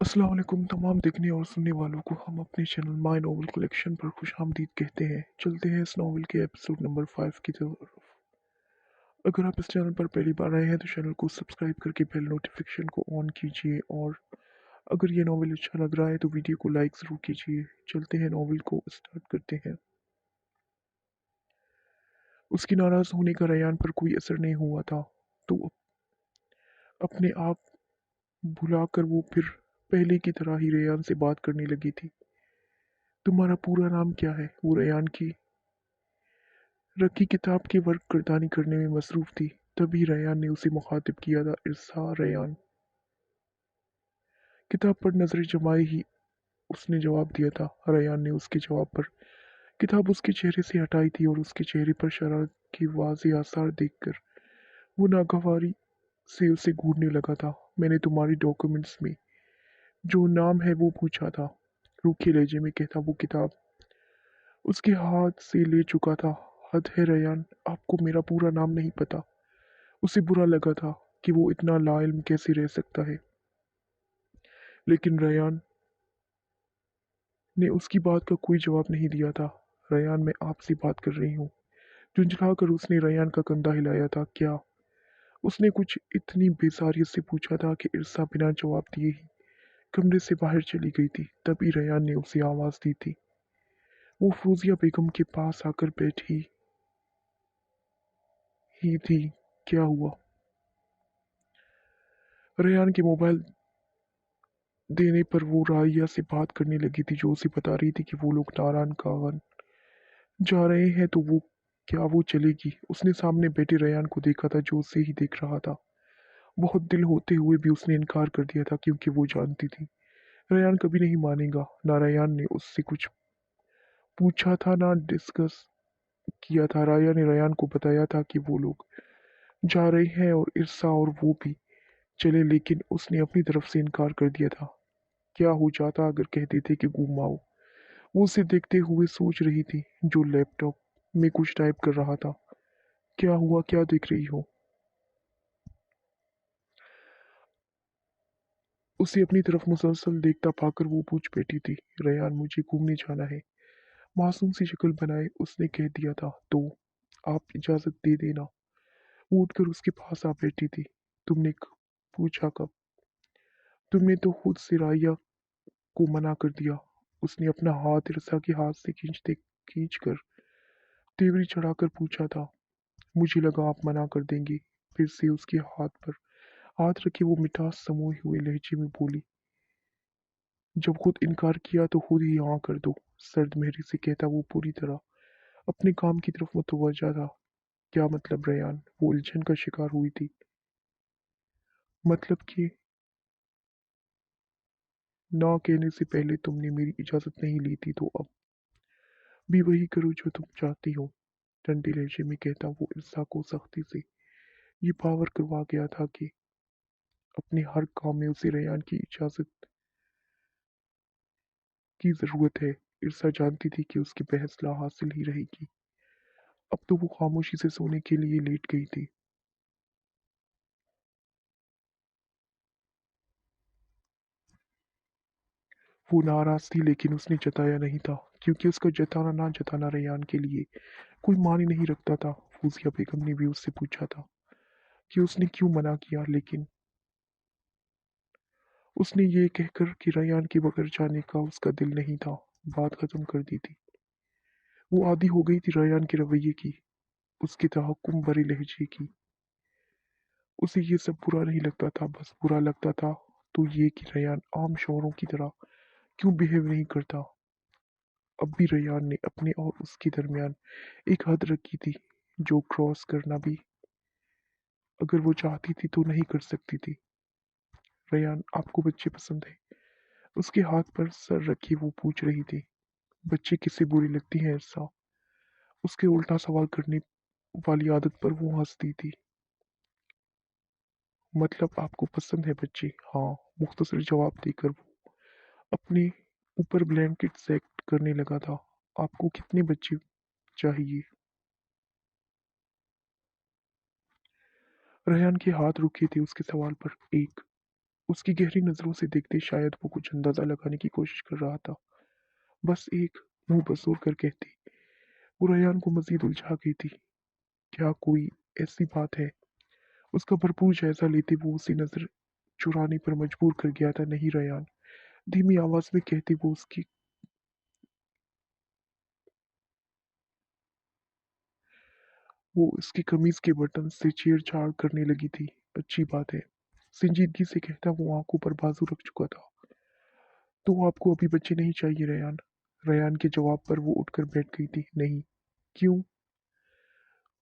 अस्सलाम वालेकुम तमाम देखने और सुनने वालों को हम अपने चैनल माय नॉवल कलेक्शन पर खुशामदीद कहते हैं। चलते हैं इस नॉवल के एपिसोड नंबर 5 की तरफ। अगर आप इस चैनल पर पहली बार आए हैं तो चैनल को सब्सक्राइब करके बेल नोटिफिकेशन को ऑन कीजिए और अगर ये नॉवल अच्छा लग रहा है तो वीडियो को लाइक ज़रूर कीजिए। चलते हैं नॉवल को स्टार्ट करते हैं। उसकी नाराज़ होने का रेयान पर कोई असर नहीं हुआ था, तो अपने आप भुलाकर वो फिर पहले की तरह ही रेयान से बात करने लगी थी। तुम्हारा पूरा नाम क्या है? वो रेयान की रकी किताब के वर्क गर्दानी करने में मसरूफ थी। तभी रयान ने उसे मुखातिब किया था। इरसा रयान। किताब पर नजरें जमाए ही उसने जवाब दिया था। रयान ने उसके जवाब पर किताब उसके चेहरे से हटाई थी और उसके चेहरे पर शरारत के वाज़े आसार देखकर वो नागवारी से उसे घूरने लगा था। मैंने तुम्हारी डॉक्यूमेंट्स में जो नाम है वो पूछा था, रूखे लहजे में कहता वो किताब उसके हाथ से ले चुका था। हद है रयान, आपको मेरा पूरा नाम नहीं पता। उसे बुरा लगा था कि वो इतना लाइल्म कैसे रह सकता है, लेकिन रयान ने उसकी बात का कोई जवाब नहीं दिया था। रयान, मैं आपसे बात कर रही हूँ। झुंझलाकर उसने रयान का कंधा हिलाया था। क्या? उसने कुछ इतनी बेसारियत से पूछा था कि इरसा बिना जवाब दिए ही कमरे से बाहर चली गई थी। तभी रयान ने उसे आवाज दी थी। वो फौजिया बेगम के पास आकर बैठी ही थी। क्या हुआ? रयान के मोबाइल देने पर वो राहिया से बात करने लगी थी, जो उसे बता रही थी कि वो लोग नारायण कावन जा रहे हैं तो वो क्या वो चलेगी? उसने सामने बैठे रयान को देखा था, जो उसे ही देख रहा था। बहुत दिल होते हुए भी उसने इनकार कर दिया था, क्योंकि वो जानती थी रयान कभी नहीं मानेगा। ना रयान ने उससे कुछ पूछा था, ना डिस्कस किया था। राया ने रयान को बताया था कि वो लोग जा रहे हैं और इरसा और वो भी चले, लेकिन उसने अपनी तरफ से इनकार कर दिया था। क्या हो जाता अगर कह देते कि गुम आओ? वो उसे देखते हुए सोच रही थी, जो लैपटॉप में कुछ टाइप कर रहा था। क्या हुआ? क्या देख रही हो? उसे अपनी तरफ मुसलसल देखता पाकर वो पूछ बैठी थी। रयान, मुझे घूमने जाना है। मासूम सी शक्ल बनाए उसने कह दिया था। तो आप इजाजत दे देना। वो उठकर उसके पास आ बैठी थी। तुमने पूछा कब? तुमने तो खुद से राया को मना कर दिया। उसने अपना हाथ इरसा के हाथ से खींच कर तेवरी चढ़ाकर पूछा था। मुझे लगा आप मना कर देंगे। फिर से उसके हाथ पर हाथ रखे वो मिठास समोए हुए लहजे में बोली, जब खुद इनकार किया तो खुद ही हाँ कर दो। सर्द मेहरी से कहता वो पूरी तरह अपने काम की तरफ मुतवज्जा था। क्या मतलब रयान? वो उलझन का शिकार हुई थी। मतलब कि ना कहने से पहले तुमने मेरी इजाजत नहीं ली थी, तो अब भी वही करो जो तुम चाहती हो। ठंडे लहजे में कहता वो इर्सा को सख्ती से ये पावर करवा गया था कि अपने हर काम में उसे रयान की इजाजत की जरूरत है। इर्सा जानती थी कि उसकी बहस ला हासिल ही रहेगी। अब तो वो खामोशी से सोने के लिए लेट गई थी। वो नाराज थी, लेकिन उसने जताया नहीं था, क्योंकि उसका जताना ना जताना रयान के लिए कोई मानी नहीं रखता था। फूजिया बेगम ने भी उससे पूछा था कि उसने क्यों मना किया, लेकिन उसने ये कहकर कि रयान के बगैर जाने का उसका दिल नहीं था, बात खत्म कर दी थी। वो आदी हो गई थी रयान के रवैये की, उसके तहक्कुम भरे लहजे की। उसे ये सब बुरा नहीं लगता था, बस बुरा लगता था तो ये कि रयान आम शौहरों की तरह क्यों बिहेव नहीं करता। अब भी रयान ने अपने और उसके दरमियान एक हद रखी थी, जो क्रॉस करना भी अगर वो चाहती थी तो नहीं कर सकती थी। रयान, आपको बच्चे पसंद है? उसके हाथ पर सर रखी वो पूछ रही थी। बच्चे किसे बुरी लगती हैं ऐसा? उसके उल्टा सवाल करने वाली आदत पर वो हंसती थी। मतलब आपको पसंद है बच्चे? हाँ, मुख्तसर जवाब देकर वो अपने ऊपर ब्लैंकेट सेट करने लगा था। आपको कितने बच्चे चाहिए? रेहान के हाथ रुके थे उसके सवाल पर। एक। उसकी गहरी नजरों से देखते शायद वो कुछ अंदाजा लगाने की कोशिश कर रहा था। बस एक मुंह बसोर कर कहती। वो रयान को मजीद उलझा गई थी। क्या कोई ऐसी बात है? उसका भरपूर जायजा लेते वो उसे नजर चुराने पर मजबूर कर गया था। नहीं रयान, धीमी आवाज में कहते वो उसकी कमीज के बटन से छेड़छाड़ करने लगी थी। अच्छी बात है, संजीदगी से कहता वो आंखों पर बाजू रख चुका था। तो आपको अभी बच्चे नहीं चाहिए रयान? रयान के जवाब पर वो उठकर बैठ गई थी। नहीं। क्यों?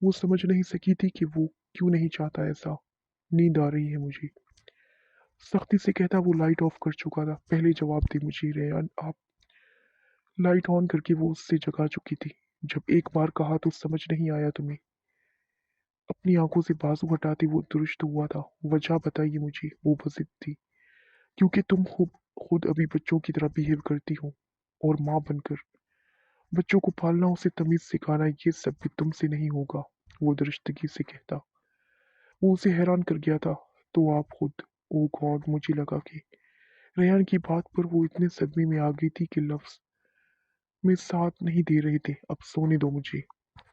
वो समझ नहीं सकी थी कि वो क्यों नहीं चाहता ऐसा। नींद आ रही है मुझे, सख्ती से कहता। वो लाइट ऑफ कर चुका था। पहले जवाब दे मुझे रयान, आप। लाइट ऑन करके वो उससे जगा चुकी थी। जब एक बार कहा तो समझ नहीं आया तुम्हें? अपनी आंखों से बाजू हटाते वो दुरुस्त हुआ था। वजह बताइए मुझे। वो बजिद थी। क्योंकि तुम खुद खुद अभी बच्चों की तरह बिहेव करती हो, और माँ बनकर बच्चों को पालना, उसे तमीज सिखाना, ये सब भी तुमसे नहीं होगा। वो दरिश्तगी से कहता। वो उसे हैरान कर गया था। तो आप खुद। ओ गॉड, मुझे लगा कि रेहान की बात पर वो इतने सदमे में आ गई थी कि लफ्ज में साथ नहीं दे रहे थे। अब सोने दो मुझे,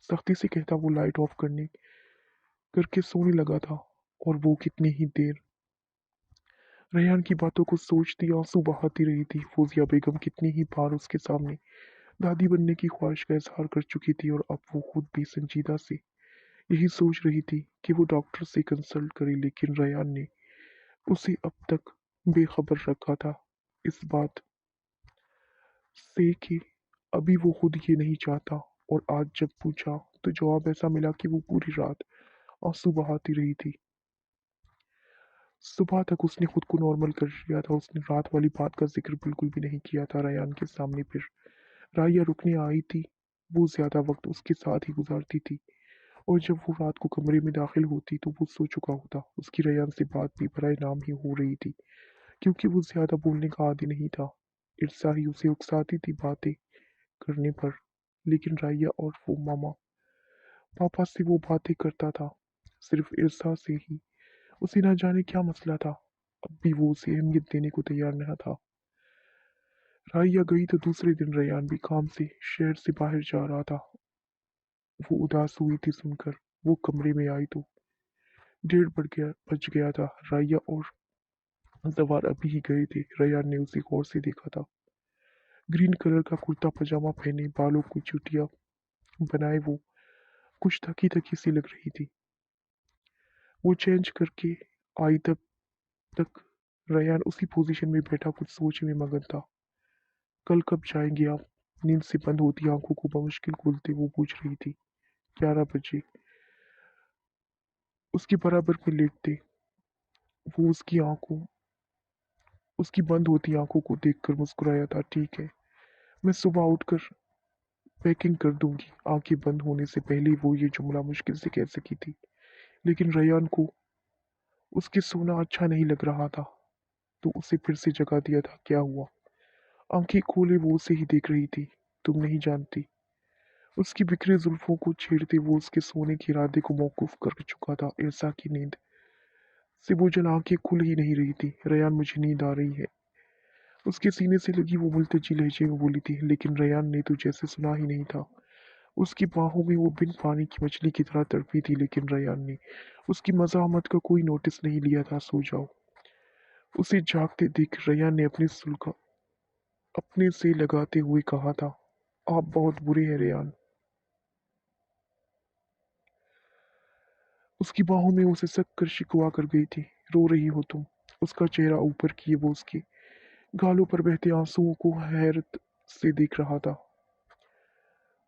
सख्ती से कहता। वो लाइट ऑफ करने करके सोने लगा था। और वो कितनी ही देर रेहान की बातों को सोचती आंसू बहाती रही थी। फौजिया बेगम कितनी ही बार उसके सामने दादी बनने की ख्वाहिश का इजहार कर चुकी थी, और अब वो खुद भी संजीदा से यही सोच रही थी कि वो डॉक्टर से कंसल्ट करे। लेकिन रयान ने उसे अब तक बेखबर रखा था इस बात से कि अभी वो खुद ये नहीं चाहता। और आज जब पूछा तो जवाब ऐसा मिला कि वो पूरी रात आंसू बहाती रही थी। सुबह तक उसने खुद को नॉर्मल कर लिया था। उसने रात वाली बात का जिक्र बिल्कुल भी नहीं किया था रयान के सामने। फिर राया रुकने आई थी। वो ज्यादा वक्त उसके साथ ही गुजारती थी, और जब वो रात को कमरे में दाखिल होती तो वो सो चुका होता। उसकी रयान से बात भी बराए नाम ही हो रही थी, क्योंकि वो ज्यादा बोलने का आदी नहीं था। ईर्षा ही उसे उकसाती थी बातें करने पर। लेकिन राया और वो मामा पापा से वो बातें करता था सिर्फ ईर्षा से ही। उसे ना जाने क्या मसला था, अब भी वो उसे अहमियत देने को तैयार न था। राया गई तो दूसरे दिन रयान भी काम से शहर से बाहर जा रहा था। वो उदास हुई थी सुनकर। वो कमरे में आई तो 1:30 बज गया था। राया और जवार अभी ही गए थे। रयान ने उसे गौर से देखा था। ग्रीन कलर का कुर्ता पजामा पहने, बालों को चुटिया बनाए वो कुछ थकी थकी सी लग रही थी। वो चेंज करके आई तब तक रयान उसी पोजीशन में बैठा कुछ सोच में मगन था। कल कब जाएंगे आप? नींद से बंद होती आंखों को बमुश्किल खोलते वो पूछ रही थी। 11 बजे। उसके बराबर में लेटते वो उसकी बंद होती आंखों को देखकर मुस्कुराया था। ठीक है, मैं सुबह उठकर पैकिंग कर दूंगी। आंखें बंद होने से पहले वो ये जुमला मुश्किल से कह सकी थी। लेकिन रयान को उसके सोना अच्छा नहीं लग रहा था, तो उसे फिर से जगा दिया था। क्या हुआ? आंखें खोले वो उसे ही देख रही थी। तुम नहीं जानती। उसकी बिखरी जुल्फों को छेड़ते वो उसके सोने के इरादे को मौकूफ कर चुका था। ईर्षा की नींद से बोझल आंखें खुल ही नहीं रही थी। रयान, मुझे नींद आ रही है, उसके सीने से लगी वो मुल्तजी लहजे में बोली थी। लेकिन रयान ने तो जैसे सुना ही नहीं था। उसकी बाहों में वो बिन पानी की मछली की तरह तड़पी थी। लेकिन रयान ने उसकी मज़ाहमत का कोई नोटिस नहीं लिया था। सो जाओ, उसे जागते देख रयान ने अपनी सुल्का अपने से लगाते हुए कहा था। आप बहुत बुरे हैं रयान। उसकी बाहों में उसे सक कर शिकवा कर गई थी। रो रही हो तुम? उसका चेहरा ऊपर किए वो उसके गालों पर बहते आंसुओं को हैरत से देख रहा था।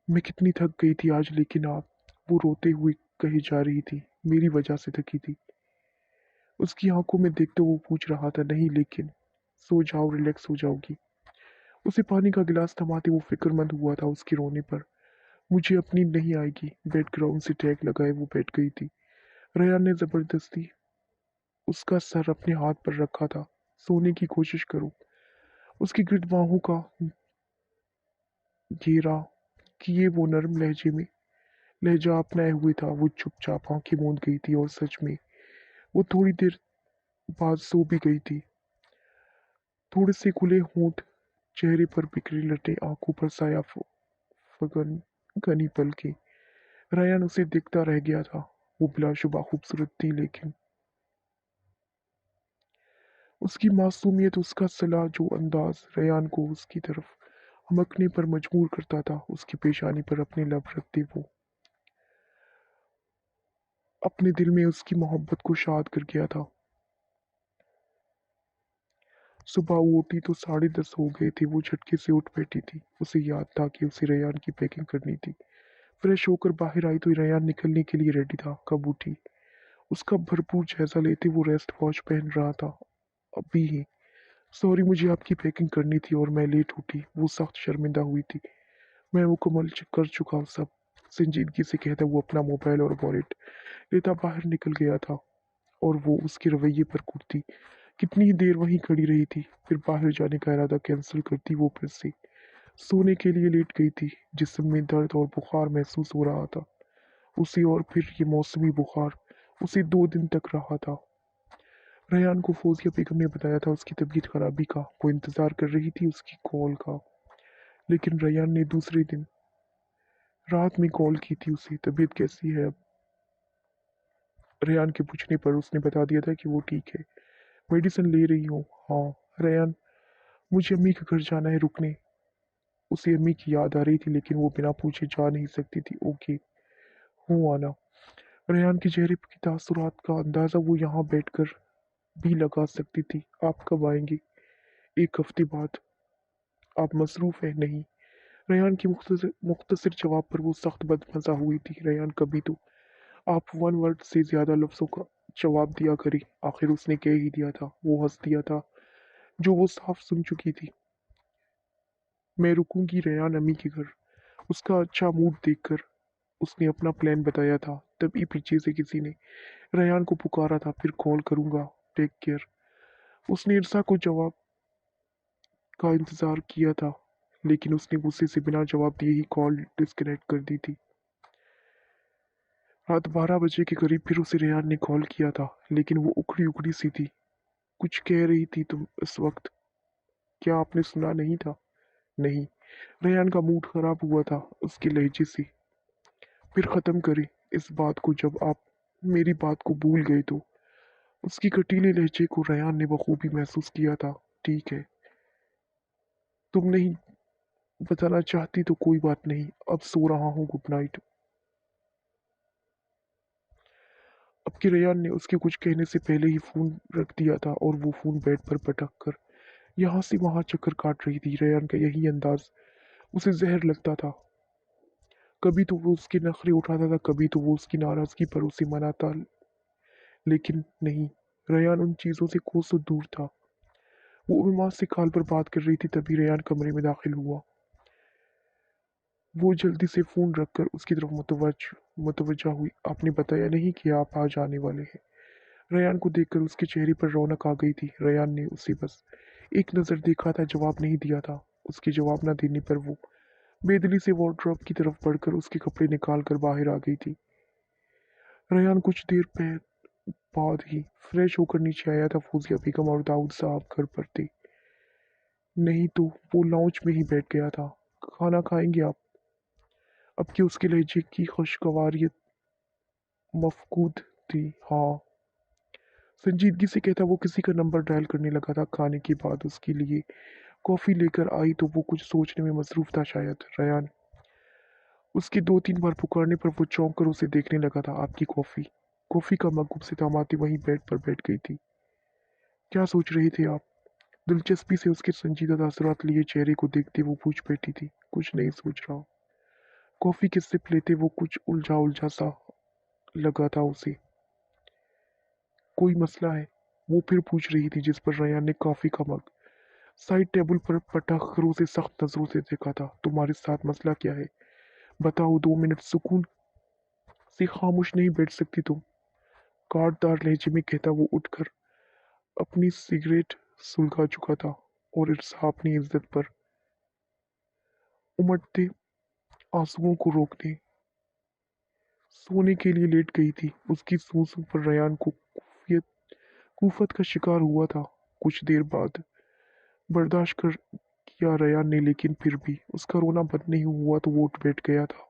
मैं कितनी थक गई थी आज। लेकिन आप, वो रोते हुए कही जा रही थी, मेरी वजह से थकी थी। उसकी आंखों में देखते वो पूछ रहा था। नहीं, लेकिन सो जाओ, रिलैक्स हो जाओगी। उसे पानी का गिलास थमाते वो फिक्रमंद हुआ था उसके रोने पर। मुझे अपनी नहीं आएगी। बेड ग्राउंड से टैग लगाए वो बैठ गई थी। रयान ने जबरदस्ती उसका सर अपने हाथ पर रखा था। सोने की कोशिश करो। उसकी गिरद बाहों का घेरा किए वो नरम लहजा अपनाए हुए था। वो चुपचाप आंखें मूंद गई थी, और सच में वो थोड़ी देर बाद सो भी गई थी। थोड़े से खुले होंठ, चेहरे पर बिखरी लटे, आंखों पर साया फगन घनी पलके। रयान उसे देखता रह गया था। वो बिलाशुबा खूबसूरत थी, लेकिन उसकी मासूमियत, उसका सलाह जो अंदाज रयान को उसकी तरफ हमकने पर मजबूर करता था। उसकी पेशानी पर अपने लब रखते वो अपने दिल में उसकी मोहब्बत को शाद कर गया था। सुबह वो उठी तो 10:30 हो गए थे। वो झटके से उठ बैठी थी। उसे याद था कि उसे रेयान की पैकिंग करनी थी। फ्रेश होकर बाहर आई तो रेयान निकलने के लिए रेडी था। कब उठी, उसका भरपूर जायजा लेते। वो रेस्ट वॉच पहन रहा था अभी ही। सॉरी, मुझे आपकी पैकिंग करनी थी और मैं लेट उठी। वो सख्त शर्मिंदा हुई थी। मैं मुकम्मल कर चुका हूँ सब, संजीदगी से कहता वो अपना मोबाइल और वॉलेट लेता बाहर निकल गया था। और वो उसके रवैये पर कुर्ती कितनी ही देर वहीं खड़ी रही थी। फिर बाहर जाने का इरादा कैंसिल करती वो फिर से सोने के लिए लेट गई थी। जिस्म में दर्द और बुखार महसूस हो रहा था उसे, और फिर ये मौसमी बुखार उसे 2 दिन तक रहा था। रेहान को फौजिया बेगम ने बताया था उसकी तबीयत खराबी का। वो इंतजार कर रही थी उसकी कॉल का, लेकिन रेहान ने दूसरे दिन रात में कॉल की थी उसे। तबीयत कैसी है अब? रेहान के पूछने पर उसने बता दिया था कि वो ठीक है, मेडिसिन ले रही हूँ। हाँ। रेहान, मुझे अम्मी के घर जाना है रुकने। उसे अम्मी की याद आ रही थी, लेकिन वो बिना पूछे जा नहीं सकती थी। ओके, हूँ आना। रेहान के चेहरे की तासुरात का अंदाजा वो यहाँ बैठकर भी लगा सकती थी। आप कब आएंगे? 1 हफ्ते बाद। आप मसरूफ हैं? नहीं। रेहान के मुख्तसर जवाब पर वो सख्त बदमज़ा हुई थी। रेहान, कभी तो आप 1 वर्ड से ज्यादा लफ्जों का जवाब दिया करी। आखिर उसने कह ही दिया था। वो हंस दिया था, जो वो साफ सुन चुकी थी। मैं रुकूंगी रेहान अम्मी के घर। उसका अच्छा मूड देखकर उसने अपना प्लान बताया था। तभी पीछे से किसी ने रेहान को पुकारा था। फिर कॉल करूंगा, टेक केयर। उसने इरसा को जवाब का इंतजार किया था, लेकिन उसने गुस्से से बिना जवाब दिए ही कॉल डिस्कनेक्ट कर दी थी। रात 12 बजे के करीब फिर उसे रेहान ने कॉल किया था, लेकिन वो उखड़ी उखड़ी सी थी। कुछ कह रही थी तुम इस वक्त? क्या आपने सुना नहीं था? नहीं। रेहान का मूड खराब हुआ था उसके लहजे से। फिर खत्म करे इस बात को। जब आप मेरी बात को भूल गए तो उसकी कटीले लहजे को रेहान ने बखूबी महसूस किया था। ठीक है, तुम नहीं बताना चाहती तो कोई बात नहीं। अब सो रहा हूँ, गुड नाइट। अब की रेयान ने उसके कुछ कहने से पहले ही फोन रख दिया था, और वो फोन बेड पर पटक कर यहाँ से वहां चक्कर काट रही थी। रेयान का यही अंदाज उसे जहर लगता था। कभी तो वो उसके नखरे उठाता था, कभी तो वो उसकी नाराजगी पर उसे मनाता, लेकिन नहीं, रेयान उन चीजों से कोसों दूर था। वो उम्मा से कॉल पर बात कर रही थी, तभी रेयान कमरे में दाखिल हुआ। वो जल्दी से फोन रखकर उसकी तरफ मुतवज्जा हुई। आपने बताया नहीं कि आप आज आने वाले हैं? रेयान को देखकर उसके चेहरे पर रौनक आ गई थी। रेयान ने उसे बस एक नज़र देखा था, जवाब नहीं दिया था। उसके जवाब न देने पर वो बेदली से वार्डरोब की तरफ बढ़कर उसके कपड़े निकाल कर बाहर आ गई थी। रेयान कुछ देर बाद ही फ्रेश होकर नीचे आया था। फौजिया बेगम और दाऊद साहब घर पर थे। नहीं तो वो लाउंज में ही बैठ गया था। खाना खाएंगे आप? अब कि उसके लहजे की खुशगवारियत मफकूद थी। हाँ। संजीदगी से कहता वो किसी का नंबर डायल करने लगा था। खाने के बाद उसके लिए कॉफ़ी लेकर आई तो वो कुछ सोचने में मसरूफ था शायद। रयान उसके 2-3 बार पुकारने पर वो चौंक कर उसे देखने लगा था। आपकी कॉफ़ी? कॉफ़ी का मग से थमाती वहीं बेड पर बैठ गई थी। क्या सोच रहे थे आप? दिलचस्पी से उसके संजीदा तासुरात लिए चेहरे को देखते वो पूछ बैठी थी। कुछ नहीं सोच रहा। कॉफ़ी के सिप लेते वो कुछ उलझा उलझा सा लगा था उसे। कोई मसला है? वो फिर पूछ रही थी, जिस पर रयान ने कॉफ़ी का मग साइड टेबल पर पटक कर उसे सख्त नजरों से देखा था। तुम्हारे साथ मसला क्या है? बताओ। 2 मिनट सुकून से खामोश नहीं बैठ सकती तुम? काटदार लहजे में कहता वो उठकर अपनी सिगरेट सुलगा चुका था, और इरसा अपनी इज्जत पर उमड़ते आंसुओं को रोकने सोने के लिए लेट गई थी। उसकी सूसू पर रयान को कुफत का शिकार हुआ था। कुछ देर बाद बर्दाश्त कर किया रयान ने, लेकिन फिर भी उसका रोना बंद नहीं हुआ तो वो उठ बैठ गया था।